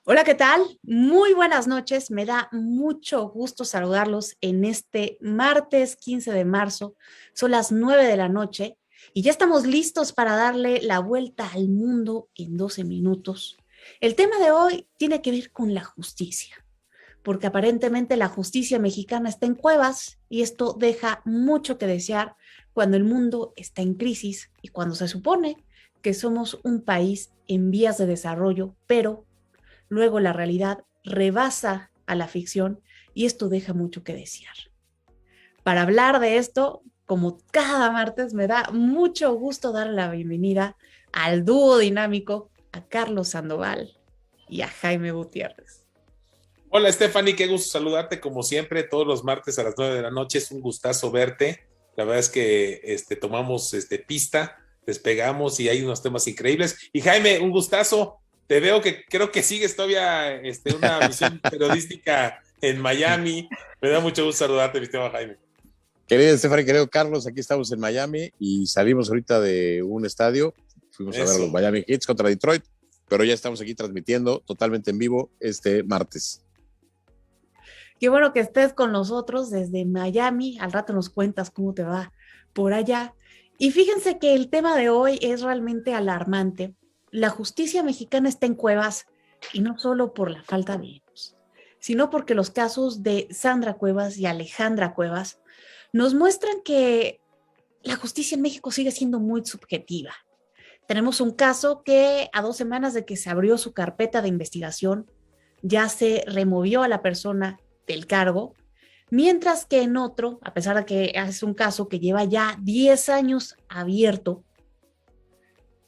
Hola, ¿qué tal? Muy buenas noches. Me da mucho gusto saludarlos en este martes 15 de marzo. Son las 9 de la noche y ya estamos listos para darle la vuelta al mundo en 12 minutos. El tema de hoy tiene que ver con la justicia, porque aparentemente la justicia mexicana está en cuevas y esto deja mucho que desear cuando el mundo está en crisis y cuando se supone que somos un país en vías de desarrollo, pero luego la realidad rebasa a la ficción y esto deja mucho que desear. Para hablar de esto, como cada martes, me da mucho gusto dar la bienvenida al dúo dinámico, a Carlos Sandoval y a Jaime Gutiérrez. Hola Stephanie, qué gusto saludarte como siempre, todos los martes a las 9 de la noche, es un gustazo verte. La verdad es que tomamos pista, despegamos y hay unos temas increíbles. Y Jaime, un gustazo, te veo que creo que sigues todavía una misión periodística en Miami. Me da mucho gusto saludarte, mi estimado Jaime. Querido Estefan, querido Carlos, aquí estamos en Miami y salimos ahorita de un estadio. Fuimos a ver a los Eso. Miami Heat contra Detroit, pero ya estamos aquí transmitiendo totalmente en vivo este martes. Qué bueno que estés con nosotros desde Miami. Al rato nos cuentas cómo te va por allá. Y fíjense que el tema de hoy es realmente alarmante. La justicia mexicana está en cuevas y no solo por la falta de ellos, sino porque los casos de Sandra Cuevas y Alejandra Cuevas nos muestran que la justicia en México sigue siendo muy subjetiva. Tenemos un caso que a 2 semanas de que se abrió su carpeta de investigación, ya se removió a la persona del cargo, mientras que en otro, a pesar de que es un caso que lleva ya 10 años abierto,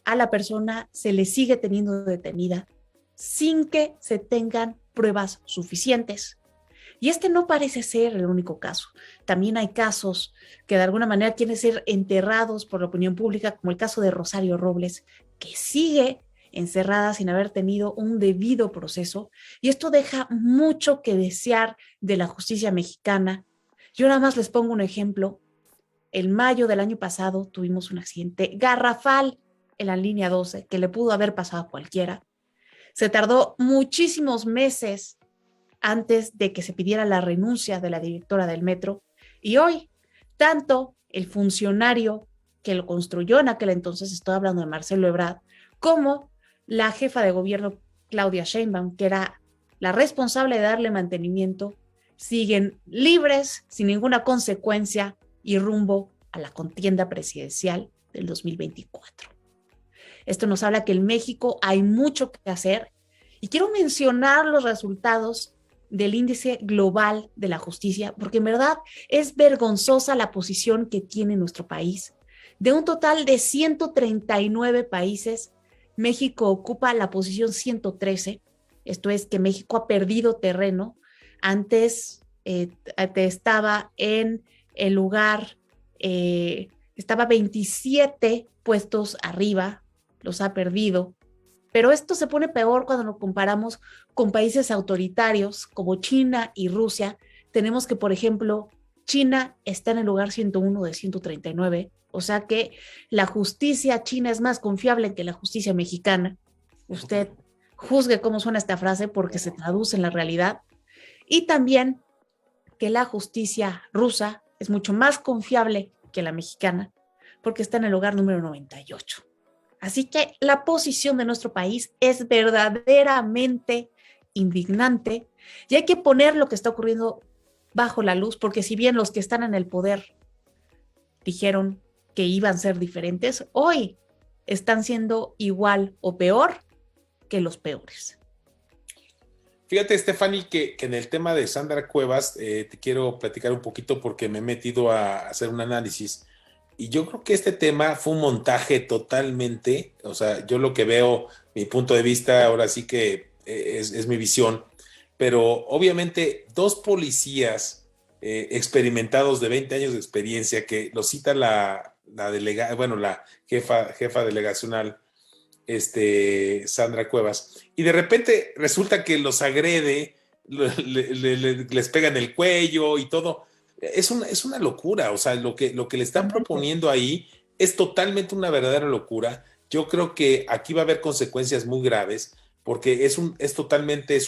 a la persona se le sigue teniendo detenida sin que se tengan pruebas suficientes. Y este no parece ser el único caso. También hay casos que de alguna manera quieren ser enterrados por la opinión pública, como el caso de Rosario Robles, que sigue encerrada sin haber tenido un debido proceso. Y esto deja mucho que desear de la justicia mexicana. Yo nada más les pongo un ejemplo. En mayo del año pasado tuvimos un accidente garrafal en la línea 12 que le pudo haber pasado a cualquiera. Se tardó muchísimos meses antes de que se pidiera la renuncia de la directora del metro. Y hoy, tanto el funcionario que lo construyó en aquel entonces, estoy hablando de Marcelo Ebrard, como la jefa de gobierno, Claudia Sheinbaum, que era la responsable de darle mantenimiento, siguen libres, sin ninguna consecuencia y rumbo a la contienda presidencial del 2024. Esto nos habla que en México hay mucho que hacer y quiero mencionar los resultados del índice global de la justicia, porque en verdad es vergonzosa la posición que tiene nuestro país. De un total de 139 países, México ocupa la posición 113. Esto es que México ha perdido terreno. Antes estaba en el lugar, estaba 27 puestos arriba, los ha perdido. Pero esto se pone peor cuando lo comparamos con países autoritarios como China y Rusia. Tenemos que, por ejemplo, China está en el lugar 101 de 139, o sea que la justicia china es más confiable que la justicia mexicana. Usted juzgue cómo suena esta frase porque se traduce en la realidad. Y también que la justicia rusa es mucho más confiable que la mexicana porque está en el lugar número 98. Así que la posición de nuestro país es verdaderamente indignante y hay que poner lo que está ocurriendo bajo la luz, porque si bien los que están en el poder dijeron que iban a ser diferentes, hoy están siendo igual o peor que los peores. Fíjate, Stephanie, que en el tema de Sandra Cuevas te quiero platicar un poquito porque me he metido a hacer un análisis y yo creo que este tema fue un montaje totalmente, o sea, yo lo que veo, mi punto de vista, ahora sí que es mi visión, pero obviamente dos policías experimentados de 20 años de experiencia que lo cita la delegada, bueno, la jefa delegacional Sandra Cuevas, y de repente resulta que los agrede, les pega en el cuello y todo. Es una locura, o sea, lo que le están proponiendo ahí es totalmente una verdadera locura. Yo creo que aquí va a haber consecuencias muy graves, porque es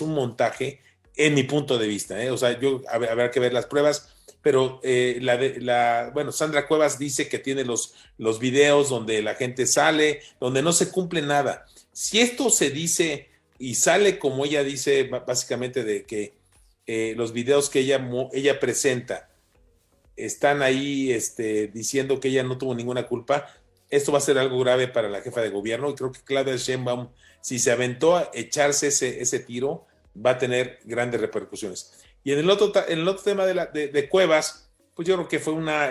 un montaje en mi punto de vista, ¿eh? O sea, habrá que ver las pruebas, pero bueno, Sandra Cuevas dice que tiene los videos donde la gente sale, donde no se cumple nada. Si esto se dice y sale como ella dice, básicamente de que los videos que ella presenta están ahí diciendo que ella no tuvo ninguna culpa, esto va a ser algo grave para la jefa de gobierno, y creo que Claudia Sheinbaum, si se aventó a echarse ese tiro, va a tener grandes repercusiones. Y en el otro tema de Cuevas, pues yo creo que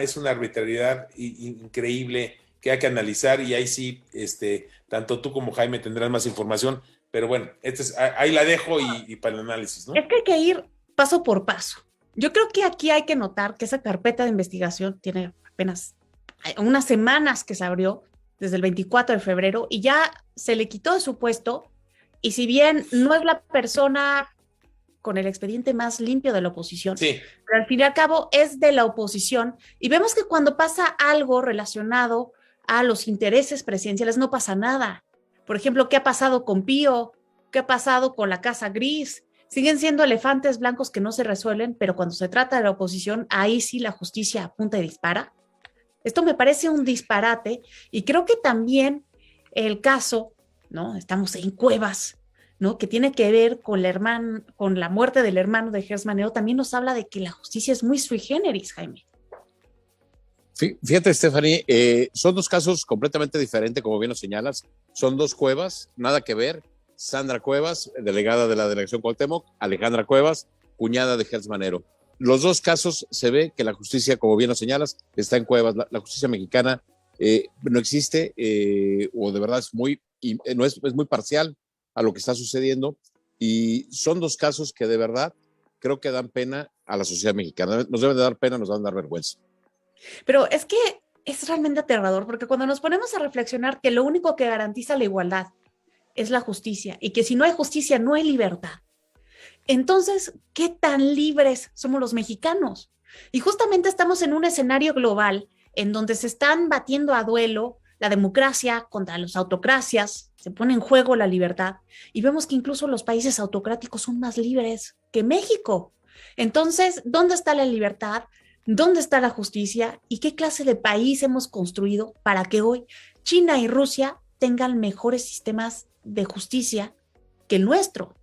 es una arbitrariedad increíble que hay que analizar, y ahí sí, tanto tú como Jaime tendrán más información, pero bueno, ahí la dejo y para el análisis, ¿no? Es que hay que ir paso por paso. Yo creo que aquí hay que notar que esa carpeta de investigación tiene apenas unas semanas que se abrió, desde el 24 de febrero, y ya se le quitó de su puesto, y si bien no es la persona con el expediente más limpio de la oposición, sí, pero al fin y al cabo es de la oposición, y vemos que cuando pasa algo relacionado a los intereses presidenciales no pasa nada. Por ejemplo, ¿qué ha pasado con Pío? ¿Qué ha pasado con la Casa Gris? Siguen siendo elefantes blancos que no se resuelven, pero cuando se trata de la oposición, ahí sí la justicia apunta y dispara. Esto me parece un disparate, y creo que también el caso, ¿no? Estamos en Cuevas, ¿no? Que tiene que ver con la muerte del hermano de Gers Manero, también nos habla de que la justicia es muy sui generis, Jaime. Fíjate, Stephanie, son dos casos completamente diferentes, como bien lo señalas. Son dos Cuevas, nada que ver. Sandra Cuevas, delegada de la delegación Cuauhtémoc; Alejandra Cuevas, cuñada de Gers Manero. Los dos casos se ve que la justicia, como bien lo señalas, está en Cuevas. La justicia mexicana no existe, o de verdad es muy parcial a lo que está sucediendo, y son dos casos que de verdad creo que dan pena a la sociedad mexicana. Nos deben de dar pena, nos deben de dar vergüenza. Pero es que es realmente aterrador, porque cuando nos ponemos a reflexionar que lo único que garantiza la igualdad es la justicia, y que si no hay justicia no hay libertad, entonces, ¿qué tan libres somos los mexicanos? Y justamente estamos en un escenario global en donde se están batiendo a duelo la democracia contra las autocracias, se pone en juego la libertad, y vemos que incluso los países autocráticos son más libres que México. Entonces, ¿dónde está la libertad? ¿Dónde está la justicia? ¿Y qué clase de país hemos construido para que hoy China y Rusia tengan mejores sistemas de justicia que el nuestro?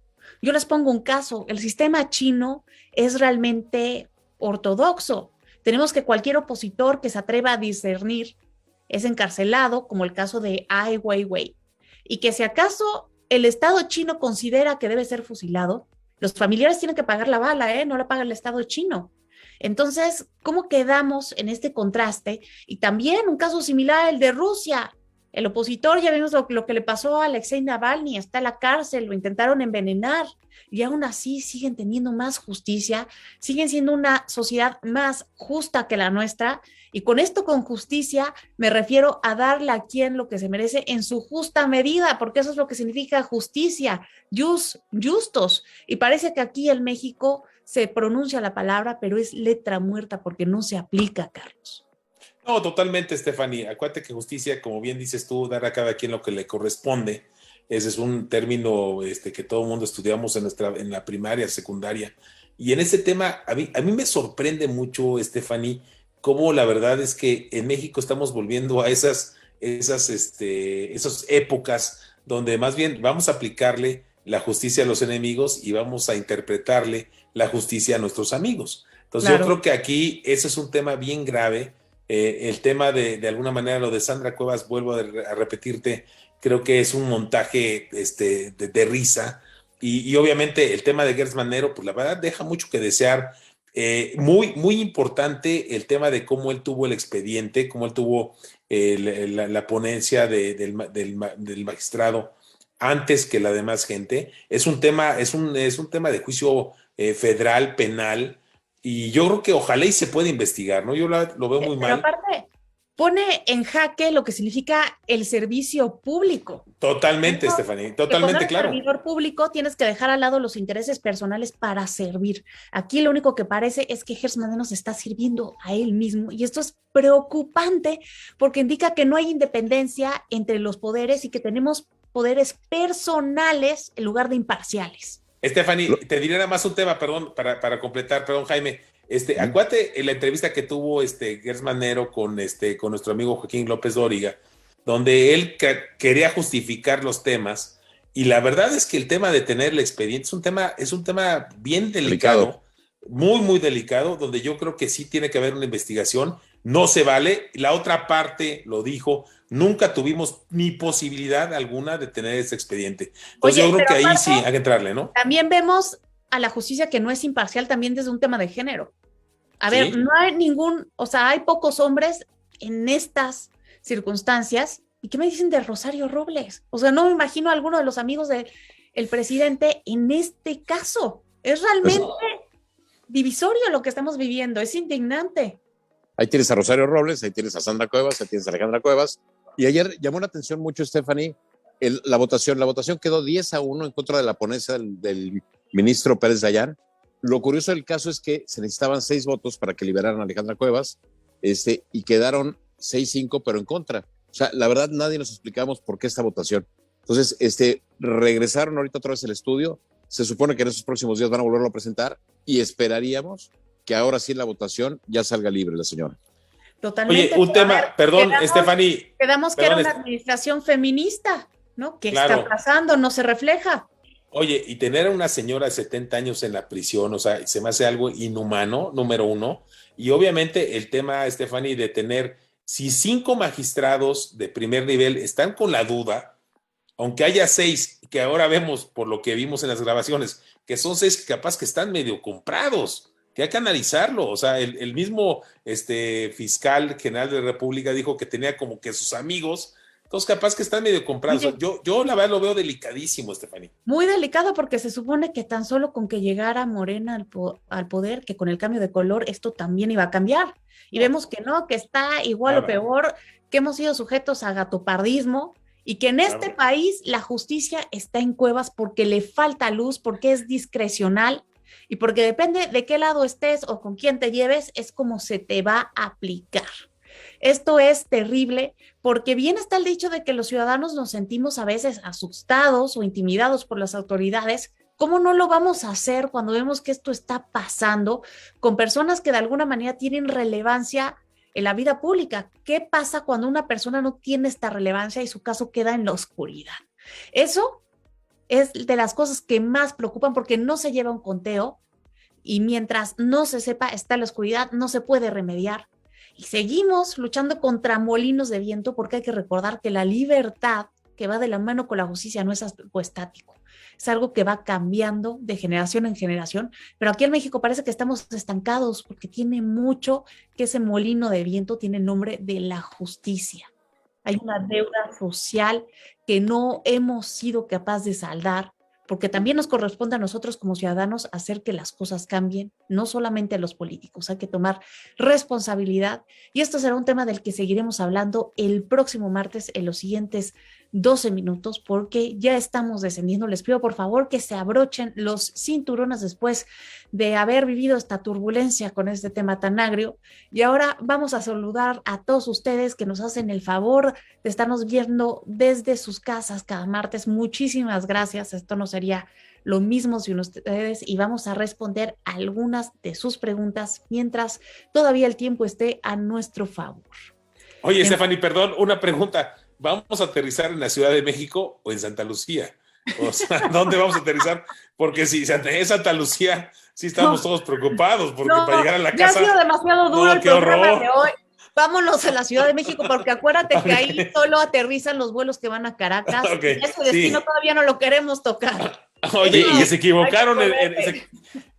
Yo les pongo un caso: el sistema chino es realmente ortodoxo. Tenemos que cualquier opositor que se atreva a discernir es encarcelado, como el caso de Ai Weiwei, y que si acaso el Estado chino considera que debe ser fusilado, los familiares tienen que pagar la bala, no la paga el Estado chino. Entonces, ¿cómo quedamos en este contraste? Y también un caso similar al de Rusia. El opositor, ya vimos lo que le pasó a Alexei Navalny, está en la cárcel, lo intentaron envenenar, y aún así siguen teniendo más justicia, siguen siendo una sociedad más justa que la nuestra. Y con esto, con justicia, me refiero a darle a quien lo que se merece en su justa medida, porque eso es lo que significa justicia, justos. Y parece que aquí en México se pronuncia la palabra, pero es letra muerta porque no se aplica, Carlos. No, totalmente, Stephanie. Acuérdate que justicia, como bien dices tú, dar a cada quien lo que le corresponde. Ese es un término que todo el mundo estudiamos en la primaria, secundaria. Y en ese tema, a mí me sorprende mucho, Stephanie, cómo la verdad es que en México estamos volviendo a esas épocas donde más bien vamos a aplicarle la justicia a los enemigos y vamos a interpretarle la justicia a nuestros amigos. Entonces, claro, yo creo que aquí ese es un tema bien grave. El tema de alguna manera, lo de Sandra Cuevas, vuelvo a repetirte, creo que es un montaje de risa, y obviamente el tema de Gers Manero, pues la verdad deja mucho que desear. Muy importante el tema de cómo él tuvo el expediente, cómo él tuvo la ponencia del magistrado antes que la demás gente. Es un tema de juicio federal, penal. Y yo creo que ojalá y se pueda investigar, ¿no? Yo lo veo muy mal. Pero aparte, pone en jaque lo que significa el servicio público. Totalmente, Stephanie, totalmente, claro. Como servidor público tienes que dejar al lado los intereses personales para servir. Aquí lo único que parece es que Gers Manero se está sirviendo a él mismo, y esto es preocupante porque indica que no hay independencia entre los poderes y que tenemos poderes personales en lugar de imparciales. Stephanie, te diré nada más un tema, perdón, para completar, perdón, Jaime. Acuérdate en la entrevista que tuvo Gers Manero con nuestro amigo Joaquín López Dóriga, donde él quería justificar los temas, y la verdad es que el tema de tener el expediente es un tema bien delicado, muy, muy delicado, donde yo creo que sí tiene que haber una investigación, no se vale. La otra parte lo dijo, nunca tuvimos ni posibilidad alguna de tener ese expediente. Entonces yo creo que ahí sí hay que entrarle, ¿no? También vemos a la justicia que no es imparcial también desde un tema de género. A ver, no hay hay pocos hombres en estas circunstancias. ¿Y qué me dicen de Rosario Robles? O sea, no me imagino a alguno de los amigos del presidente en este caso. Es realmente divisorio lo que estamos viviendo, es indignante. Ahí tienes a Rosario Robles, ahí tienes a Sandra Cuevas, ahí tienes a Alejandra Cuevas. Y ayer llamó la atención mucho, Stephanie, la votación. La votación quedó 10-1 en contra de la ponencia del ministro Pérez Dayán. Lo curioso del caso es que se necesitaban 6 votos para que liberaran a Alejandra Cuevas, y quedaron 6-5, pero en contra. O sea, la verdad, nadie nos explicamos por qué esta votación. Entonces, regresaron ahorita otra vez el estudio. Se supone que en esos próximos días van a volverlo a presentar y esperaríamos que ahora sí en la votación ya salga libre la señora. Totalmente. Oye, un tema, perdón, Stephanie. Quedamos que era una administración feminista, ¿no? ¿Qué está pasando? No se refleja. Oye, y tener a una señora de 70 años en la prisión, o sea, se me hace algo inhumano, número uno. Y obviamente el tema, Stephanie, de tener, si 5 magistrados de primer nivel están con la duda, aunque haya 6, que ahora vemos por lo que vimos en las grabaciones, que son 6 capaz que están medio comprados, que hay que analizarlo. O sea, el mismo fiscal general de la República dijo que tenía como que sus amigos, entonces capaz que están medio comprados. Oye, yo la verdad lo veo delicadísimo, Stephanie. Muy delicado, porque se supone que tan solo con que llegara Morena al poder, que con el cambio de color esto también iba a cambiar. Y vemos que no, que está igual o peor, que hemos sido sujetos a gatopardismo, y que en este país la justicia está en cuevas porque le falta luz, porque es discrecional, y porque depende de qué lado estés o con quién te lleves, es como se te va a aplicar. Esto es terrible, porque bien está el dicho de que los ciudadanos nos sentimos a veces asustados o intimidados por las autoridades. ¿Cómo no lo vamos a hacer cuando vemos que esto está pasando con personas que de alguna manera tienen relevancia en la vida pública? ¿Qué pasa cuando una persona no tiene esta relevancia y su caso queda en la oscuridad? Eso es de las cosas que más preocupan, porque no se lleva un conteo, y mientras no se sepa, está en la oscuridad, no se puede remediar. Y seguimos luchando contra molinos de viento, porque hay que recordar que la libertad que va de la mano con la justicia no es algo estático, es algo que va cambiando de generación en generación, pero aquí en México parece que estamos estancados, porque tiene mucho que ese molino de viento tiene el nombre de la justicia. Hay una deuda social que no hemos sido capaces de saldar, porque también nos corresponde a nosotros como ciudadanos hacer que las cosas cambien, no solamente a los políticos. Hay que tomar responsabilidad, y esto será un tema del que seguiremos hablando el próximo martes en los siguientes 12 minutos, porque ya estamos descendiendo. Les pido por favor que se abrochen los cinturones después de haber vivido esta turbulencia con este tema tan agrio. Y ahora vamos a saludar a todos ustedes que nos hacen el favor de estarnos viendo desde sus casas cada martes. Muchísimas gracias. Esto no sería lo mismo sin ustedes, y vamos a responder algunas de sus preguntas mientras todavía el tiempo esté a nuestro favor. Oye, Stephanie, perdón, una pregunta. ¿Vamos a aterrizar en la Ciudad de México o en Santa Lucía? O sea, ¿dónde vamos a aterrizar? Porque si es Santa Lucía, sí estamos todos preocupados, porque para llegar a la casa... Ya ha sido demasiado duro el programa de hoy. Vámonos a la Ciudad de México, porque acuérdate que ahí solo aterrizan los vuelos que van a Caracas. Y ese destino todavía no lo queremos tocar. Oye, y se equivocaron.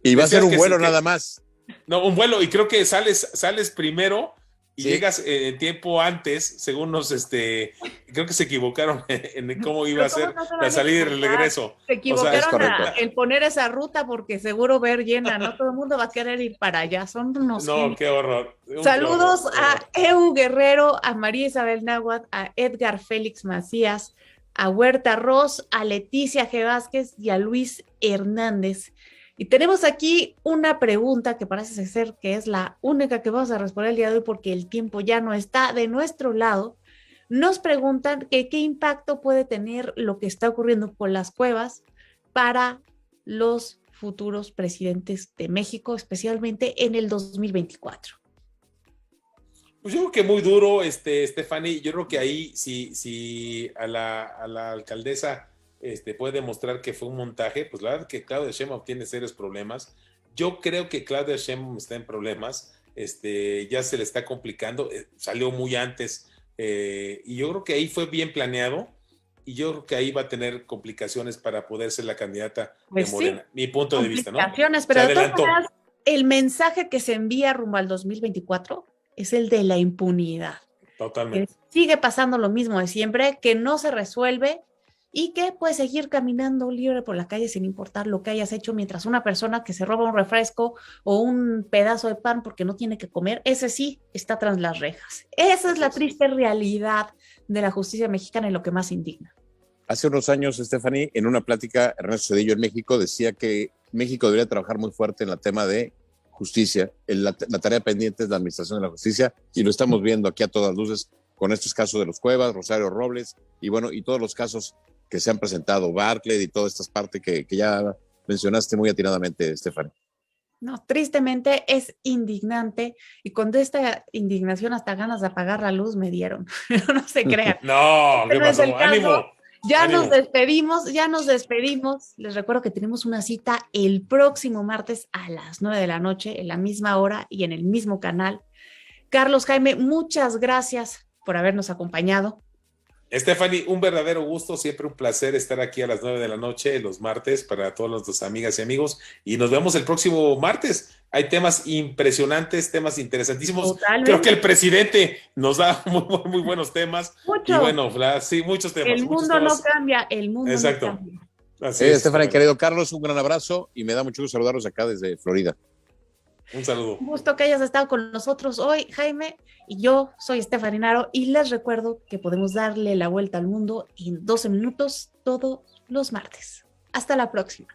Y va a ser un vuelo nada más. No, un vuelo, y creo que sales primero y llegas en tiempo antes, según creo que se equivocaron en cómo iba a ser la salida y el regreso. Se equivocaron en poner esa ruta, porque seguro ver llena, no todo el mundo va a querer ir para allá, son unos... No, qué horror. Saludos a Eu Guerrero, a María Isabel Náhuatl, a Edgar Félix Macías, a Huerta Ross, a Leticia G. Vázquez y a Luis Hernández. Y tenemos aquí una pregunta que parece ser que es la única que vamos a responder el día de hoy, porque el tiempo ya no está de nuestro lado, Nos preguntan que qué impacto puede tener lo que está ocurriendo con las cuevas para los futuros presidentes de México, especialmente en el 2024. Pues yo creo que muy duro, Stephanie. Yo creo que ahí, si a la alcaldesa puede demostrar que fue un montaje, pues la verdad que Claudia Sheinbaum tiene serios problemas. Yo creo que Claudia Sheinbaum está en problemas, ya se le está complicando, salió muy antes, y yo creo que ahí fue bien planeado, y yo creo que ahí va a tener complicaciones para poder ser la candidata Pues de Morena, sí, mi punto de vista, ¿no? complicaciones, Se pero de todas adelantó. maneras, el mensaje que se envía rumbo al 2024 es el de la impunidad. Que Totalmente. sigue pasando lo mismo de siempre, que no se resuelve y que puedes seguir caminando libre por la calle sin importar lo que hayas hecho, mientras una persona que se roba un refresco o un pedazo de pan porque no tiene que comer, ese sí está tras las rejas. Esa es la triste realidad de la justicia mexicana y lo que más indigna. Hace unos años, Stephanie, en una plática, Ernesto Zedillo en México decía que México debería trabajar muy fuerte en el tema de justicia. La tarea pendiente es la administración de la justicia y lo estamos viendo aquí a todas luces con estos casos de los Cuevas, Rosario Robles y bueno, y todos los casos que se han presentado, Bartlett y todas estas partes que ya mencionaste muy atinadamente, Stephanie. No, tristemente es indignante y con esta indignación hasta ganas de apagar la luz me dieron. No se crean. No, Este ¿qué no es el pasó? caso. Ánimo, Ya nos ánimo. despedimos, ya nos despedimos. Les recuerdo que tenemos una cita el próximo martes a las 9 de la noche, en la misma hora y en el mismo canal. Carlos Jaime, muchas gracias por habernos acompañado. Stephanie, un verdadero gusto, siempre un placer estar aquí a las 9 de la noche los martes para todas nuestras amigas y amigos y nos vemos el próximo martes. Hay temas impresionantes, temas interesantísimos. Creo que Totalmente. el presidente nos da muy buenos temas y Mucho. bueno, sí, muchos El muchos mundo no temas. cambia, el mundo no Exacto. cambia. Así es, Stephanie, Stephanie. querido Carlos, un gran abrazo y me da mucho gusto saludarlos acá desde Florida. Un saludo. Un gusto que hayas estado con nosotros hoy, Jaime, y yo soy Stephanie Naro y les recuerdo que podemos darle la vuelta al mundo en 12 minutos todos los martes. Hasta la próxima.